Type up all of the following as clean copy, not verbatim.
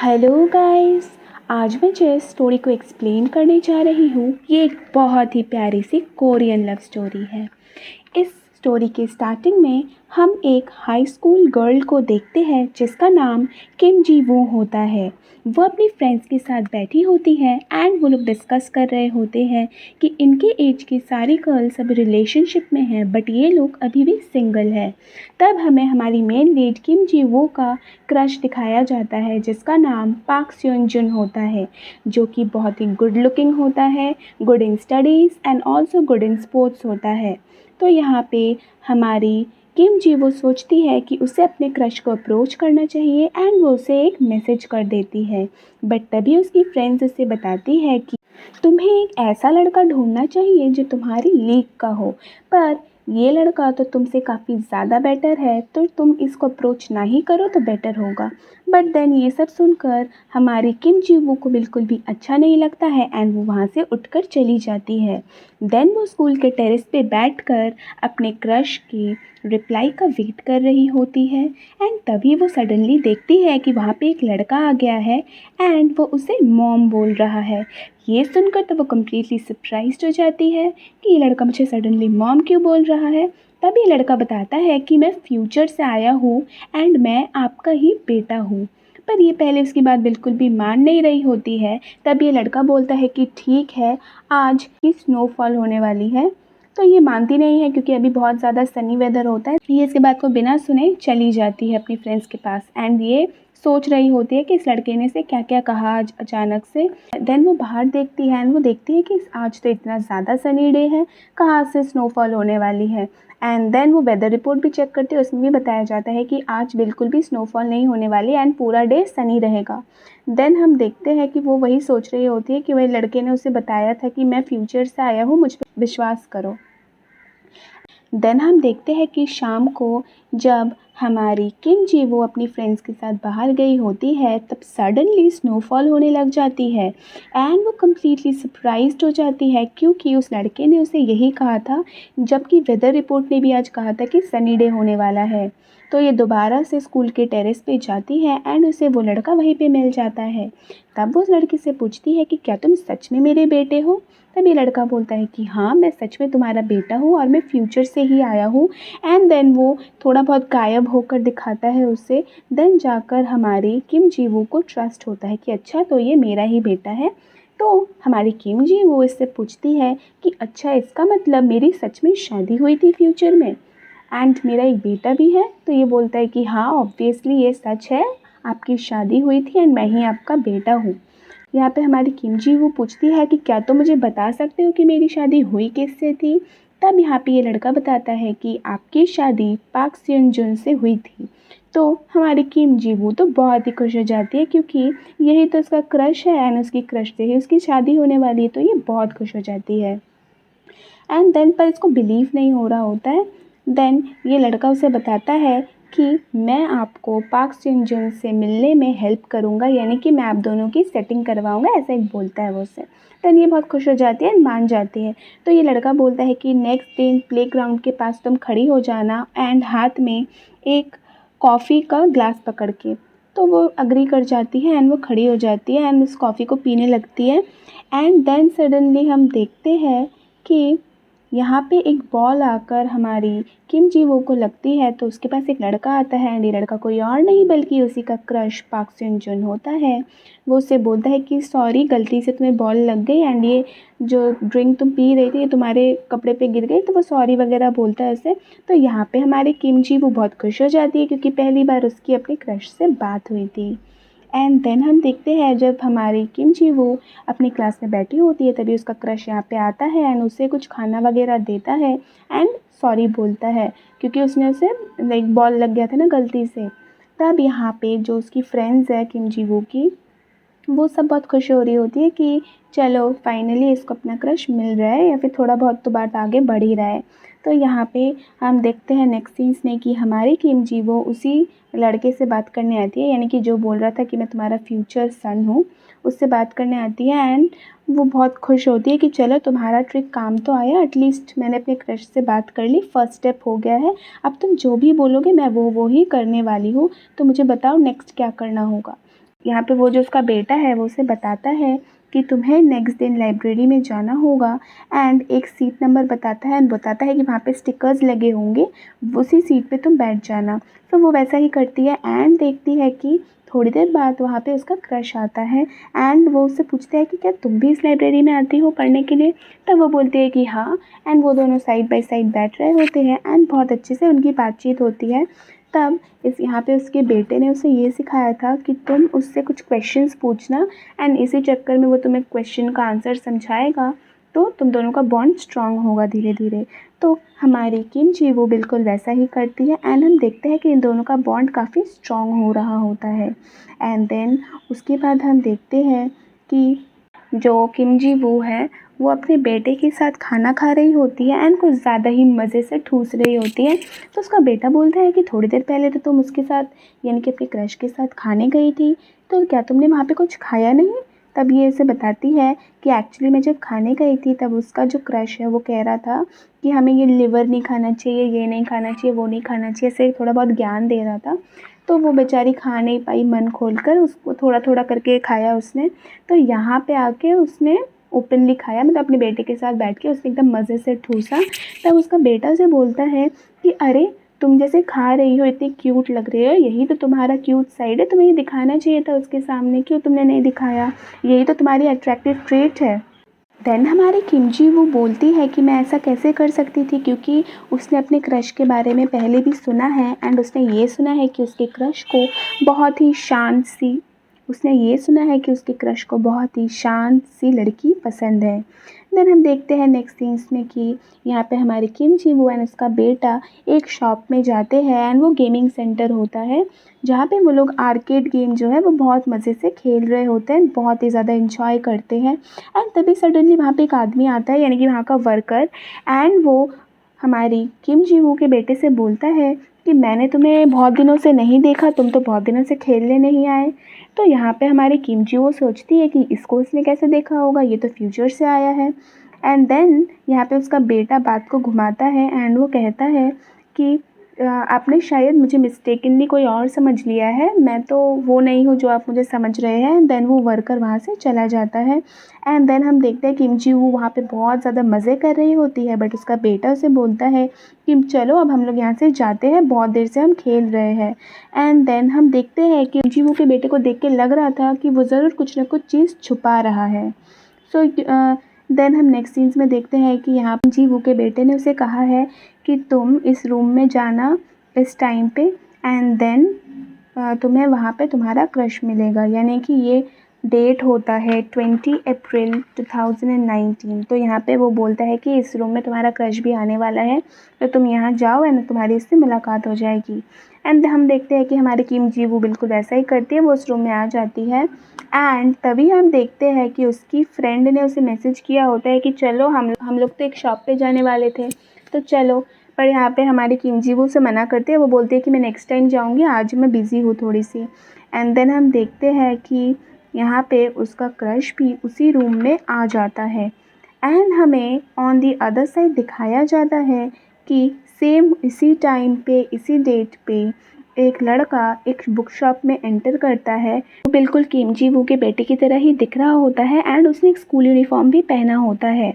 Hello guys. आज मैं जिस स्टोरी को एक्सप्लेन करने जा रही हूँ ये एक बहुत ही प्यारी सी कोरियन लव स्टोरी है। इस स्टोरी के स्टार्टिंग में हम एक हाई स्कूल गर्ल को देखते हैं जिसका नाम किम जी वू होता है। वो अपनी फ्रेंड्स के साथ बैठी होती है एंड वो लोग डिस्कस कर रहे होते हैं कि इनके एज की सारी गर्ल्स अभी रिलेशनशिप में हैं बट ये लोग अभी भी सिंगल है। तब हमें हमारी मेन लीड किम जी वो का क्रश दिखाया जाता है जिसका नाम पाक स्योन जुन होता है, जो कि बहुत ही गुड लुकिंग होता है, good in studies and also good in sports होता है। तो यहाँ पे हमारी किम जी वो सोचती है कि उसे अपने क्रश को अप्रोच करना चाहिए एंड वो उसे एक मैसेज कर देती है। बट तभी उसकी फ्रेंड्स उसे बताती है कि तुम्हें एक ऐसा लड़का ढूंढना चाहिए जो तुम्हारी लीग का हो, पर ये लड़का तो तुमसे काफ़ी ज़्यादा बेटर है तो तुम इसको अप्रोच ना ही करो तो बेटर होगा। बट देन ये सब सुनकर हमारी किम जी वो को बिल्कुल भी अच्छा नहीं लगता है एंड वो वहाँ से उठकर चली जाती है। देन वो स्कूल के टेरेस पे बैठकर अपने क्रश की रिप्लाई का वेट कर रही होती है एंड तभी वो सडनली देखती है कि वहाँ पे एक लड़का आ गया है एंड वो उसे मॉम बोल रहा है। ये सुनकर तो वो कम्प्लीटली सरप्राइज्ड हो जाती है कि ये लड़का मुझे सडनली मॉम क्यों बोल रहा है। तब ये लड़का बताता है कि मैं फ्यूचर से आया हूँ एंड मैं आपका ही बेटा हूँ। पर ये पहले उसकी बात बिल्कुल भी मान नहीं रही होती है। तब ये लड़का बोलता है कि ठीक है, आज की स्नोफॉल होने वाली है। तो ये मानती नहीं है क्योंकि अभी बहुत ज़्यादा सनी वेदर होता है। ये इसके बात को बिना सुने चली जाती है अपनी फ्रेंड्स के पास एंड ये सोच रही होती है कि इस लड़के ने से क्या क्या कहा आज अचानक से। देन वो बाहर देखती है एंड वो देखती है कि आज तो इतना ज़्यादा सनी डे है, कहाँ से स्नोफॉल होने वाली है। एंड देन वो वेदर रिपोर्ट भी चेक करती है, उसमें भी बताया जाता है कि आज बिल्कुल भी स्नोफॉल नहीं होने वाली एंड पूरा डे सनी रहेगा। देन हम देखते हैं कि वो वही सोच रही होती है कि वही लड़के ने उसे बताया था कि मैं फ्यूचर से आया हूँ, मुझ पर विश्वास करो। देन हम देखते हैं कि शाम को जब हमारी किम जी वो अपनी फ्रेंड्स के साथ बाहर गई होती है तब सडनली स्नोफॉल होने लग जाती है एंड वो कम्प्लीटली सरप्राइज्ड हो जाती है क्योंकि उस लड़के ने उसे यही कहा था, जबकि वेदर रिपोर्ट ने भी आज कहा था कि सनी डे होने वाला है। तो ये दोबारा से स्कूल के टेरेस पे जाती है एंड उसे वो लड़का वहीं पे मिल जाता है। तब वो उस लड़के से पूछती है कि क्या तुम सच में मेरे बेटे हो। तब ये लड़का बोलता है कि हाँ, मैं सच में तुम्हारा बेटा हूँ और मैं फ्यूचर से ही आया हूँ। एंड देन वो थोड़ा बहुत गायब होकर दिखाता है उसे। देन जाकर हमारी किम जी वो को ट्रस्ट होता है कि अच्छा तो ये मेरा ही बेटा है। तो हमारी किम जी वो इससे पूछती है कि अच्छा इसका मतलब मेरी सच में शादी हुई थी फ्यूचर में एंड मेरा एक बेटा भी है। तो ये बोलता है कि हाँ ऑब्वियसली ये सच है, आपकी शादी हुई थी एंड मैं ही आपका बेटा हूँ। यहाँ पे हमारी किम जी वो पूछती है कि क्या तुम मुझे बता सकते हो कि मेरी शादी हुई किससे थी। तब यहाँ पे ये लड़का बताता है कि आपकी शादी पाक स्योन जुन से हुई थी। तो हमारी किम जी वो तो बहुत ही खुश हो जाती है क्योंकि यही तो उसका क्रश है एंड उसकी क्रश से ही उसकी शादी होने वाली है, तो ये बहुत खुश हो जाती है। एंड देन पर इसको बिलीव नहीं हो रहा होता है। देन ये लड़का उसे बताता है कि मैं आपको पाक सिंह जुन से मिलने में हेल्प करूँगा, यानी कि मैं आप दोनों की सेटिंग करवाऊँगा, ऐसा एक बोलता है वो उससे। देन ये बहुत खुश हो जाती है, मान जाती है। तो ये लड़का बोलता है कि नेक्स्ट दिन प्लेग्राउंड के पास तुम खड़ी हो जाना एंड हाथ में एक कॉफ़ी का ग्लास पकड़ के। तो वो अग्री कर जाती है एंड वो खड़ी हो जाती है एंड उस कॉफ़ी को पीने लगती है। एंड देन सडनली हम देखते हैं कि यहाँ पे एक बॉल आकर हमारी किम जी वो को लगती है, तो उसके पास एक लड़का आता है एंड ये लड़का कोई और नहीं बल्कि उसी का क्रश पाक सिन जुन होता है। वो उससे बोलता है कि सॉरी गलती से तुम्हें बॉल लग गई एंड ये जो ड्रिंक तुम पी रही थी ये तुम्हारे कपड़े पे गिर गई, तो वो सॉरी वगैरह बोलता है उसे। तो यहाँ पे हमारी किम जी वो बहुत खुश हो जाती है क्योंकि पहली बार उसकी अपने क्रश से बात हुई थी। एंड देन हम देखते हैं जब हमारी किम जी वो अपनी क्लास में बैठी होती है तभी उसका क्रश यहाँ पे आता है एंड उसे कुछ खाना वगैरह देता है एंड सॉरी बोलता है क्योंकि उसने उसे लाइक बॉल लग गया था ना गलती से। तब यहाँ पे जो उसकी फ्रेंड्स है किम जी वो की, वो सब बहुत खुश हो रही होती है कि चलो फाइनली इसको अपना क्रश मिल रहा है या फिर थोड़ा बहुत तो बात आगे बढ़ ही रहा है। तो यहाँ पे हम देखते हैं नेक्स्ट सीन्स में कि हमारी किम जी वो उसी लड़के से बात करने आती है, यानी कि जो बोल रहा था कि मैं तुम्हारा फ्यूचर सन हूँ, उससे बात करने आती है एंड वो बहुत खुश होती है कि चलो तुम्हारा ट्रिक काम तो आया, एटलीस्ट मैंने अपने क्रश से बात कर ली, फर्स्ट स्टेप हो गया है। अब तुम जो भी बोलोगे मैं वो ही करने वाली हूँ, तो मुझे बताओ नेक्स्ट क्या करना होगा। यहाँ पे वो जो उसका बेटा है वो उसे बताता है कि तुम्हें नेक्स्ट दिन लाइब्रेरी में जाना होगा एंड एक सीट नंबर बताता है एंड बताता है कि वहाँ पे स्टिकर्स लगे होंगे, उसी सीट पे तुम बैठ जाना। तो वो वैसा ही करती है एंड देखती है कि थोड़ी देर बाद वहाँ पे उसका क्रश आता है एंड वो उससे पूछता है कि क्या तुम भी इस लाइब्रेरी में आती हो पढ़ने के लिए। तब वो बोलती है कि हाँ एंड वो दोनों साइड बाय साइड बैठ रहे होते हैं एंड बहुत अच्छे से उनकी बातचीत होती है। तब इस यहाँ पे उसके बेटे ने उसे ये सिखाया था कि तुम उससे कुछ क्वेश्चंस पूछना एंड इसी चक्कर में वो तुम्हें क्वेश्चन का आंसर समझाएगा, तो तुम दोनों का बॉन्ड स्ट्रॉन्ग होगा धीरे धीरे। तो हमारी किम जी वो बिल्कुल वैसा ही करती है एंड हम देखते हैं कि इन दोनों का बॉन्ड काफ़ी स्ट्रॉन्ग हो रहा होता है। एंड देन उसके बाद हम देखते हैं कि जो किम जी वो है वो अपने बेटे के साथ खाना खा रही होती है एंड कुछ ज़्यादा ही मज़े से ठूस रही होती है। तो उसका बेटा बोलता है कि थोड़ी देर पहले तो तुम उसके साथ यानी कि अपने क्रश के साथ खाने गई थी, तो क्या तुमने वहाँ पे कुछ खाया नहीं। तब ये उसे बताती है कि एक्चुअली मैं जब खाने गई थी तब उसका जो क्रश है वो कह रहा था कि हमें ये लिवर नहीं खाना चाहिए, ये नहीं खाना चाहिए, वो नहीं खाना चाहिए, ऐसे थोड़ा बहुत ज्ञान दे रहा था। तो वो बेचारी खा नहीं पाई मन खोल कर, उसको थोड़ा थोड़ा करके खाया उसने। तो यहाँ पे आके उसने ओपनली खाया, मतलब अपने बेटे के साथ बैठ के उसने एकदम मज़े से ठूसा। तब उसका बेटा उसे बोलता है कि अरे तुम जैसे खा रही हो इतनी क्यूट लग रही हो, यही तो तुम्हारा क्यूट साइड है, तुम्हें ये दिखाना चाहिए था उसके सामने, क्यों तुमने नहीं दिखाया, यही तो तुम्हारी अट्रैक्टिव ट्रेट है। देन हमारी किम जी वो बोलती है कि मैं ऐसा कैसे कर सकती थी, क्योंकि उसने अपने क्रश के बारे में पहले भी सुना है एंड उसने ये सुना है कि उसके क्रश को बहुत ही शांत सी उसने ये सुना है कि उसके क्रश को बहुत ही शांत सी लड़की पसंद है। देन हम देखते हैं नेक्स्ट सीन्स में कि यहाँ पे हमारी किम जी वो एंड उसका बेटा एक शॉप में जाते हैं एंड वो गेमिंग सेंटर होता है जहाँ पे वो लोग आर्केड गेम जो है वो बहुत मज़े से खेल रहे होते हैं, बहुत ही ज़्यादा इंजॉय करते हैं। एंड तभी सडनली वहाँ पे एक आदमी आता है यानी कि वहाँ का वर्कर एंड वो हमारी किम जी वू के बेटे से बोलता है कि मैंने तुम्हें बहुत दिनों से नहीं देखा, तुम तो बहुत दिनों से खेलने नहीं आए। तो यहाँ पे हमारी किम जी वो सोचती है कि इसको इसने कैसे देखा होगा, ये तो फ्यूचर से आया है। एंड देन यहाँ पे उसका बेटा बात को घुमाता है एंड वो कहता है कि आपने शायद मुझे मिस्टेकनली कोई और समझ लिया है, मैं तो वो नहीं हूँ जो आप मुझे समझ रहे हैं। देन वो वर्कर वहाँ से चला जाता है एंड देन हम देखते हैं किम जी वो वहाँ पे बहुत ज़्यादा मज़े कर रही होती है, बट उसका बेटा उसे बोलता है कि चलो अब हम लोग यहाँ से जाते हैं, बहुत देर से हम खेल रहे हैं। एंड देन हम देखते हैं कि किम जी वो के बेटे को देख के लग रहा था कि वो ज़रूर कुछ ना कुछ चीज़ छुपा रहा है। सो देन हम नेक्स्ट सीन्स में देखते हैं कि यहाँ जी वो के बेटे ने उसे कहा है कि तुम इस रूम में जाना इस टाइम पे एंड देन तुम्हें वहाँ पे तुम्हारा क्रश मिलेगा, यानी कि ये डेट होता है 20 अप्रैल 2019। तो यहाँ पे वो बोलता है कि इस रूम में तुम्हारा क्रश भी आने वाला है, तो तुम यहाँ जाओ एंड तुम्हारी इससे मुलाकात हो जाएगी। एंड हम देखते हैं कि हमारी किम जी वो बिल्कुल वैसा ही करती है, वो उस रूम में आ जाती है एंड तभी हम देखते हैं कि उसकी फ्रेंड ने उसे मैसेज किया होता है कि चलो हम लोग तो एक शॉप पे जाने वाले थे, तो चलो। पर यहाँ पे हमारी किम जी वो उसे मना करते हैं, वो बोलती है कि मैं नेक्स्ट टाइम जाऊँगी, आज मैं बिज़ी हूँ थोड़ी सी। एंड देन हम देखते हैं कि यहाँ पे उसका क्रश भी उसी रूम में आ जाता है एंड हमें ऑन दी अदर साइड दिखाया जाता है कि सेम इसी टाइम पे इसी डेट पे एक लड़का एक बुक शॉप में एंटर करता है। वो बिल्कुल किम जी वू के बेटे की तरह ही दिख रहा होता है एंड उसने एक स्कूल यूनिफॉर्म भी पहना होता है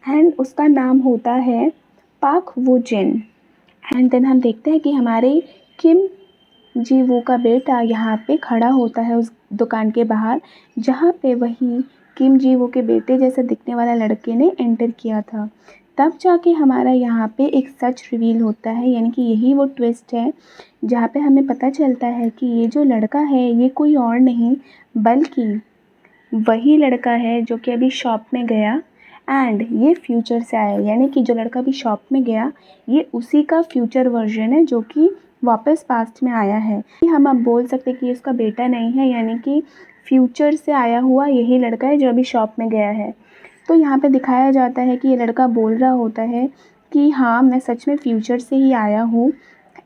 एंड उसका नाम होता है पाक वो जिन। एंड देन हम देखते हैं कि हमारे किम जी वो का बेटा यहाँ पे खड़ा होता है उस दुकान के बाहर जहाँ पे वही किम जी वो के बेटे जैसा दिखने वाला लड़के ने एंटर किया था। तब जाके हमारा यहाँ पे एक सच रिवील होता है, यानी कि यही वो ट्विस्ट है जहाँ पे हमें पता चलता है कि ये जो लड़का है ये कोई और नहीं बल्कि वही लड़का है जो कि अभी शॉप में गया एंड ये फ्यूचर से आया, यानी कि जो लड़का अभी शॉप में गया ये उसी का फ्यूचर वर्जन है जो कि वापस पास्ट में आया है। हम अब बोल सकते हैं कि इसका बेटा नहीं है, यानी कि फ्यूचर से आया हुआ यही लड़का है जो अभी शॉप में गया है। तो यहाँ पे दिखाया जाता है कि ये लड़का बोल रहा होता है कि हाँ मैं सच में फ्यूचर से ही आया हूँ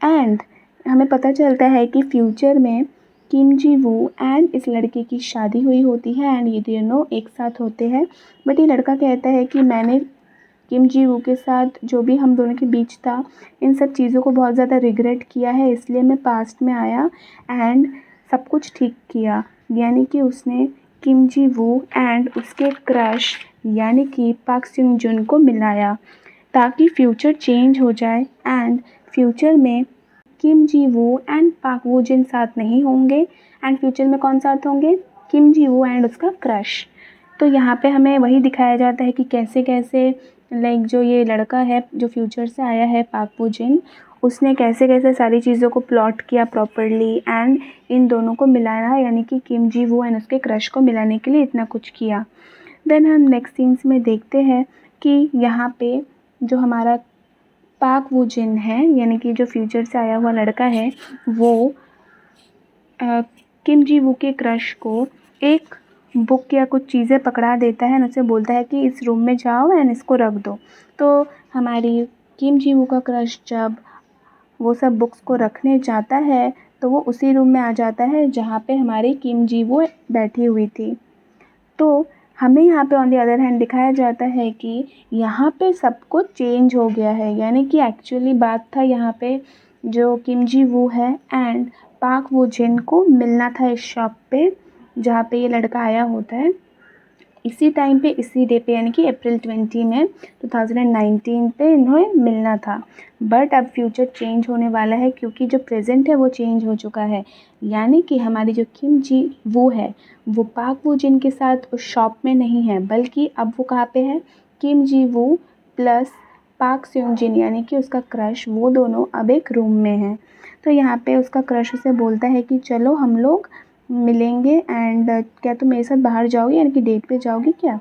एंड हमें पता चलता है कि फ्यूचर में किम जी वू एंड इस लड़के की शादी हुई होती है एंड ये दोनों एक साथ होते हैं। बट ये लड़का कहता है कि मैंने किम जी वू के साथ जो भी हम दोनों के बीच था इन सब चीज़ों को बहुत ज़्यादा रिग्रेट किया है, इसलिए मैं पास्ट में आया एंड सब कुछ ठीक किया, यानी कि उसने किम जी वू एंड उसके क्रश यानी कि पाक सिंग जुन को मिलाया ताकि फ्यूचर चेंज हो जाए एंड फ्यूचर में किम जी वू एंड पाक वो जिन साथ नहीं होंगे एंड फ्यूचर में कौन साथ होंगे, किम जी वू एंड उसका क्रश। तो यहाँ पे हमें वही दिखाया जाता है कि कैसे कैसे लाइक जो ये लड़का है जो फ्यूचर से आया है पाक वो जिन, उसने कैसे कैसे सारी चीज़ों को प्लॉट किया प्रॉपरली एंड इन दोनों को मिलाया, यानी कि किम जी वू एंड उसके क्रश को मिलाने के लिए इतना कुछ किया। देन हम नेक्स्ट सीन्स में देखते हैं कि यहाँ पे जो हमारा पाक वो जिन है यानी कि जो फ्यूचर से आया हुआ लड़का है वो किम जी वू के क्रश को एक बुक या कुछ चीज़ें पकड़ा देता है और उससे बोलता है कि इस रूम में जाओ एंड इसको रख दो। तो हमारी किम जी वू का क्रश जब वो सब बुक्स को रखने जाता है तो वो उसी रूम में आ जाता है जहाँ पे हमारी किम जी वू बैठी हुई थी। तो हमें यहाँ पे ऑन द अदर हैंड दिखाया जाता है कि यहाँ पे सब कुछ चेंज हो गया है, यानी कि एक्चुअली बात था यहाँ पे जो किम जी वू है एंड पाक वो जिन को मिलना था इस शॉप पे जहाँ पे ये लड़का आया होता है इसी टाइम पे इसी डे पे यानी कि अप्रैल 20 में 2019 पे इन्हें मिलना था। बट अब फ्यूचर चेंज होने वाला है क्योंकि जो प्रेजेंट है वो चेंज हो चुका है, यानी कि हमारी जो किम जी वो है वो पाक वो जिन के साथ उस शॉप में नहीं है बल्कि अब वो कहाँ पे है, किम जी वो प्लस पाक स्योंग जिन यानी कि उसका क्रश वो दोनों अब एक रूम में हैं। तो यहाँ पे उसका क्रश उसे बोलता है कि चलो हम लोग मिलेंगे एंड क्या तुम मेरे साथ बाहर जाओगी यानी कि डेट पे जाओगी क्या।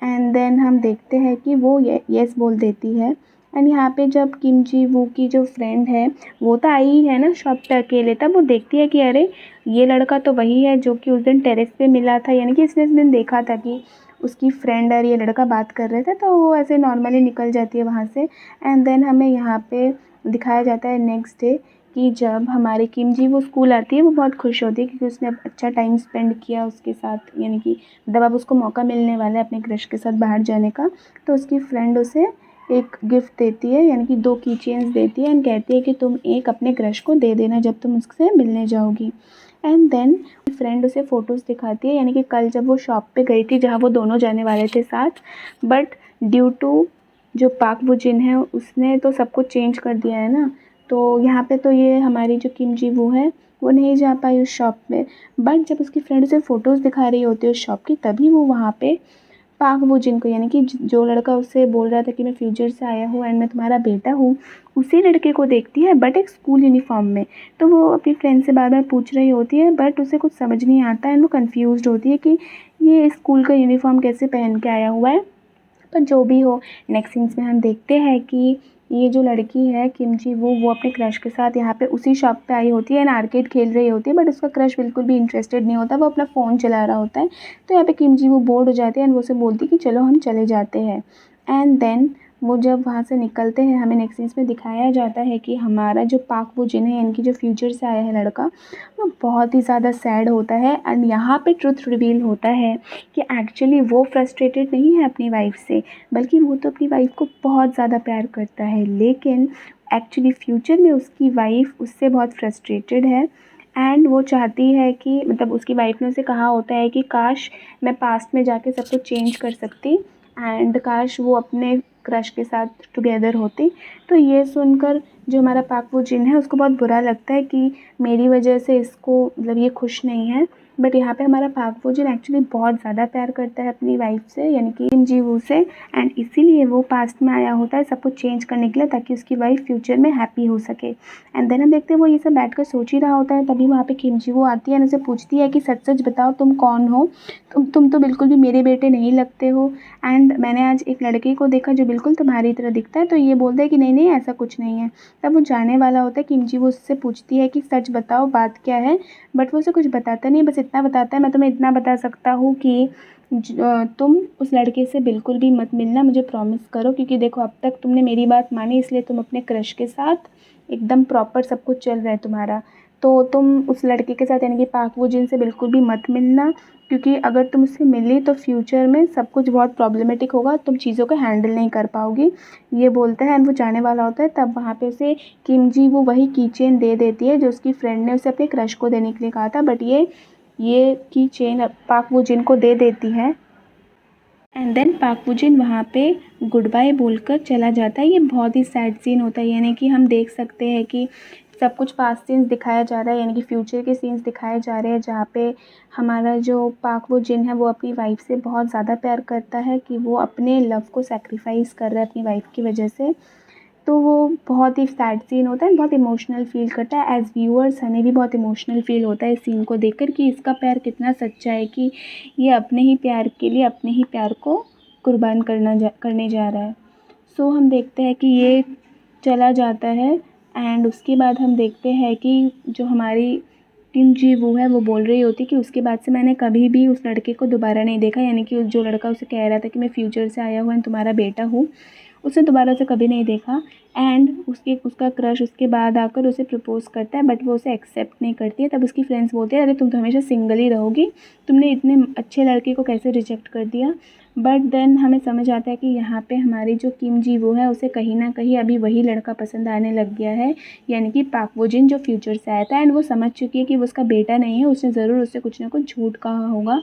एंड देन हम देखते हैं कि वो येस बोल देती है। एंड यहाँ पे जब किम जी वू की जो फ्रेंड है वो तो आई ही है ना शॉप पे अकेले, तब वो देखती है कि अरे ये लड़का तो वही है जो कि उस दिन टेरेस पे मिला था, यानी कि इसने उस दिन देखा था कि उसकी फ्रेंड और ये लड़का बात कर रहे थे, तो वो ऐसे नॉर्मली निकल जाती है वहाँ से। एंड देन हमें यहाँ पे दिखाया जाता है नेक्स्ट डे कि जब हमारी किम जी वो स्कूल आती है वो बहुत खुश होती है क्योंकि उसने अच्छा टाइम स्पेंड किया उसके साथ, यानी कि जब अब उसको मौका मिलने वाला है अपने क्रश के साथ बाहर जाने का। तो उसकी फ्रेंड उसे एक गिफ्ट देती है यानी कि 2 की चेन्स देती है एंड कहती है कि तुम एक अपने क्रश को दे देना जब तुम उससे मिलने जाओगी। एंड देन फ्रेंड उसे फ़ोटोज़ दिखाती है यानी कि कल जब वो शॉप पे गई थी जहाँ वो दोनों जाने वाले थे साथ, बट ड्यू टू जो पाक वो जिन है उसने तो सब कुछ चेंज कर दिया है ना, तो यहाँ पे तो ये हमारी जो किम जी वो है वो नहीं जा पाई उस शॉप में। बट जब उसकी फ्रेंड उसे फ़ोटोज़ दिखा रही होती है उस शॉप की तभी वो वहाँ पे पाक वो जिन को यानी कि जो लड़का उससे बोल रहा था कि मैं फ्यूचर से आया हूँ एंड मैं तुम्हारा बेटा हूँ, उसी लड़के को देखती है बट एक स्कूल यूनिफॉर्म में। तो वो अपनी फ्रेंड से बार बार पूछ रही होती है बट उसे कुछ समझ नहीं आता एंड वो कंफ्यूज्ड होती है कि ये स्कूल का यूनिफॉर्म कैसे पहन के आया हुआ है। पर जो भी हो नेक्स्ट सीन्स में हम देखते हैं कि ये जो लड़की है किम जी वो अपने क्रश के साथ यहाँ पे उसी शॉप पे आई होती है एंड आर्केड खेल रही होती है, बट उसका क्रश बिल्कुल भी इंटरेस्टेड नहीं होता, वो अपना फ़ोन चला रहा होता है। तो यहाँ पे किम जी वो बोर्ड हो जाती है एंड वो उसे बोलती है कि चलो हम चले जाते हैं। एंड देन वो जब वहाँ से निकलते हैं हमें नेक्स्ट सीन्स में दिखाया जाता है कि हमारा जो पाक वो जिन है इनकी जो फ्यूचर से आया है लड़का वो बहुत ही ज़्यादा सैड होता है एंड यहाँ पे ट्रुथ रिवील होता है कि एक्चुअली वो फ्रस्ट्रेटेड नहीं है अपनी वाइफ से, बल्कि वो तो अपनी वाइफ को बहुत ज़्यादा प्यार करता है, लेकिन एक्चुअली फ्यूचर में उसकी वाइफ उससे बहुत फ्रस्ट्रेटेड है एंड वो चाहती है कि मतलब उसकी वाइफ ने उसे कहा होता है कि काश मैं पास्ट में जाके सब कुछ चेंज कर सकती एंड काश वो अपने क्रश के साथ टुगेदर होती। तो ये सुनकर जो हमारा पाक वो जिन है उसको बहुत बुरा लगता है कि मेरी वजह से इसको मतलब ये खुश नहीं है। बट यहाँ पे हमारा पाक वो जिन एक्चुअली बहुत ज़्यादा प्यार करता है अपनी वाइफ से यानी कि किम जी वू से एंड इसीलिए वो पास्ट में आया होता है सब कुछ चेंज करने के लिए ताकि उसकी वाइफ फ्यूचर में हैप्पी हो सके। एंड देन हम देखते हैं वो ये सब बैठकर सोच ही रहा होता है तभी वहाँ पे किम जी वू आती है और उसे पूछती है कि सच सच बताओ तुम कौन हो, तुम तो बिल्कुल भी मेरे बेटे नहीं लगते हो एंड मैंने आज एक लड़के को देखा जो बिल्कुल तुम्हारी तरह दिखता है। तो ये बोलता है कि नहीं नहीं ऐसा कुछ नहीं है। तब वो जाने वाला होता है किम जी वो उससे पूछती है कि सच बताओ बात क्या है, बट वो उसे कुछ बताता नहीं, बस इतना बताता है मैं तुम्हें इतना बता सकता हूँ कि तुम उस लड़के से बिल्कुल भी मत मिलना, मुझे प्रॉमिस करो, क्योंकि देखो अब तक तुमने मेरी बात मानी इसलिए तुम अपने क्रश के साथ एकदम प्रॉपर सब कुछ चल रहा है तुम्हारा। तो तुम उस लड़के के साथ यानी कि पाक वो जिन से बिल्कुल भी मत मिलना, क्योंकि अगर तुम उससे मिली तो फ्यूचर में सब कुछ बहुत प्रॉब्लमेटिक होगा, तुम चीज़ों को हैंडल नहीं कर पाओगी। ये बोलता है एंड वो जाने वाला होता है, तब वहाँ पे उसे किम जी वो वही की चेन दे देती है जो उसकी फ्रेंड ने उसे अपने क्रश को देने के लिए कहा था, बट ये की चेन पाक वो जिन को दे देती है। एंड देन पाक वो जिन वहाँ पे गुड बाय बोलकर चला जाता है। ये बहुत ही सैड सीन होता है, यानी कि हम देख सकते हैं कि सब कुछ पास्ट सीन्स दिखाया जा रहा है, यानी कि फ्यूचर के सीन्स दिखाए जा रहे हैं, जहाँ पे हमारा जो पाक वो जिन है वो अपनी वाइफ से बहुत ज़्यादा प्यार करता है कि वो अपने लव को सैक्रिफाइस कर रहा है अपनी वाइफ की वजह से। तो वो बहुत ही सैड सीन होता है, बहुत इमोशनल फ़ील करता है। एज़ व्यूअर्स हमें भी बहुत इमोशनल फ़ील होता है इस सीन को देखकर कि इसका प्यार कितना सच्चा है, कि ये अपने ही प्यार के लिए अपने ही प्यार को कुर्बान करने जा रहा है। सो हम देखते हैं कि ये चला जाता है एंड उसके बाद हम देखते हैं कि जो हमारी किम जी वो है वो बोल रही होती है कि उसके बाद से मैंने कभी भी उस लड़के को दोबारा नहीं देखा, यानी कि जो लड़का उसे कह रहा था कि मैं फ्यूचर से आया हुआ एंड तुम्हारा बेटा हूँ, उसने दोबारा उसे कभी नहीं देखा। एंड उसका क्रश उसके बाद आकर उसे प्रपोज़ करता है, बट वो उसे एक्सेप्ट नहीं करती है। तब उसकी फ्रेंड्स बोलती है अरे तुम तो हमेशा सिंगल ही रहोगी, तुमने इतने अच्छे लड़के को कैसे रिजेक्ट कर दिया। बट देन हमें समझ आता है कि यहाँ पे हमारी जो किम जी वो है उसे कहीं ना कहीं अभी वही लड़का पसंद आने लग गया है, यानी कि पाक वो जिन जो फ्यूचर से आया था, एंड वो समझ चुकी है कि वो उसका बेटा नहीं है, उसने ज़रूर उससे कुछ ना कुछ झूठ कहा होगा।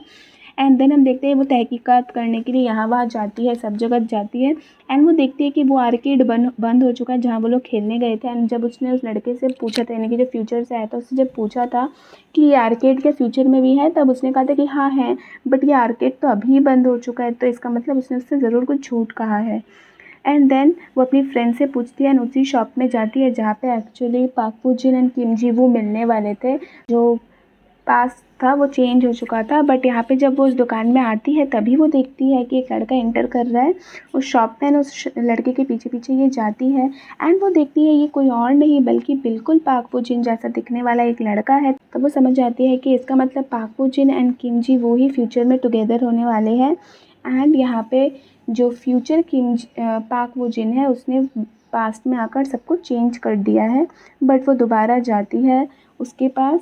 एंड देन हम देखते हैं वो तहकीकात करने के लिए यहाँ वहाँ जाती है, सब जगह जाती है। एंड वो देखती है कि वो आर्केड बंद हो चुका है जहाँ वो लोग खेलने गए थे। एंड जब उसने उस लड़के से पूछा था, यानी कि जो फ्यूचर से आया था, उससे जब पूछा था कि ये आर्केड क्या फ्यूचर में भी है, तब उसने कहा था कि हाँ है, बट ये आर्केड तो अभी बंद हो चुका है, तो इसका मतलब उसने उससे ज़रूर कुछ झूठ कहा है। एंड देन वो अपनी फ्रेंड से पूछती है एंड उसी शॉप में जाती है जहाँ पे एक्चुअली पाक वो जिन एंड किम जी वो मिलने वाले थे। जो पास था वो चेंज हो चुका था, बट यहाँ पे जब वो उस दुकान में आती है तभी वो देखती है कि एक लड़का एंटर कर रहा है उस शॉप में, उस लड़के के पीछे पीछे ये जाती है। एंड वो देखती है ये कोई और नहीं बल्कि बिल्कुल पाक वो जिन जैसा दिखने वाला एक लड़का है। तब वो समझ जाती है कि इसका मतलब पाक वो जिन एंड किम जी वो ही फ्यूचर में टुगेदर होने वाले हैं। एंड यहाँ पे जो फ्यूचर पाक वो जिन है उसने पास्ट में आकर सब कुछ चेंज कर दिया है, बट वो दोबारा जाती है उसके पास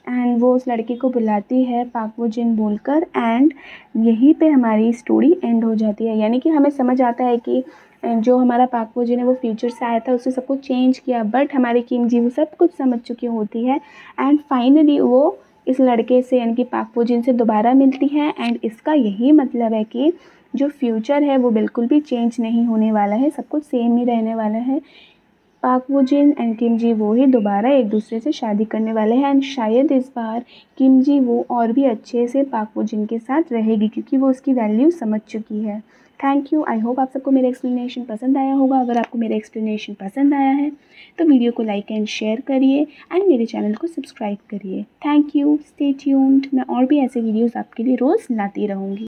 एंड वो उस लड़के को बुलाती है पाक वो जिन बोलकर। एंड यहीं पे हमारी स्टोरी एंड हो जाती है, यानी कि हमें समझ आता है कि जो हमारा पाक वो जिन है वो फ्यूचर से आया था, उसने सब कुछ चेंज किया, बट हमारी किम जी वो सब कुछ समझ चुकी होती है। एंड फाइनली वो इस लड़के से यानी कि पाक वो जिन से दोबारा मिलती है। एंड इसका यही मतलब है कि जो फ्यूचर है वो बिल्कुल भी चेंज नहीं होने वाला है, सब कुछ सेम ही रहने वाला है। पाक वो जिन एंड किम जी वो ही दोबारा एक दूसरे से शादी करने वाले हैं एंड शायद इस बार किम जी वो और भी अच्छे से पाक वो जिन के साथ रहेगी, क्योंकि वो उसकी वैल्यू समझ चुकी है। Thank you. आई होप आप सबको मेरा एक्सप्लेनेशन पसंद आया होगा। अगर आपको मेरा एक्सप्लेनेशन पसंद आया है तो वीडियो को लाइक एंड शेयर करिए एंड मेरे चैनल को सब्सक्राइब करिए। Thank you. Stay tuned. मैं और भी ऐसे वीडियोज़ आपके लिए रोज़ लाती रहूँगी।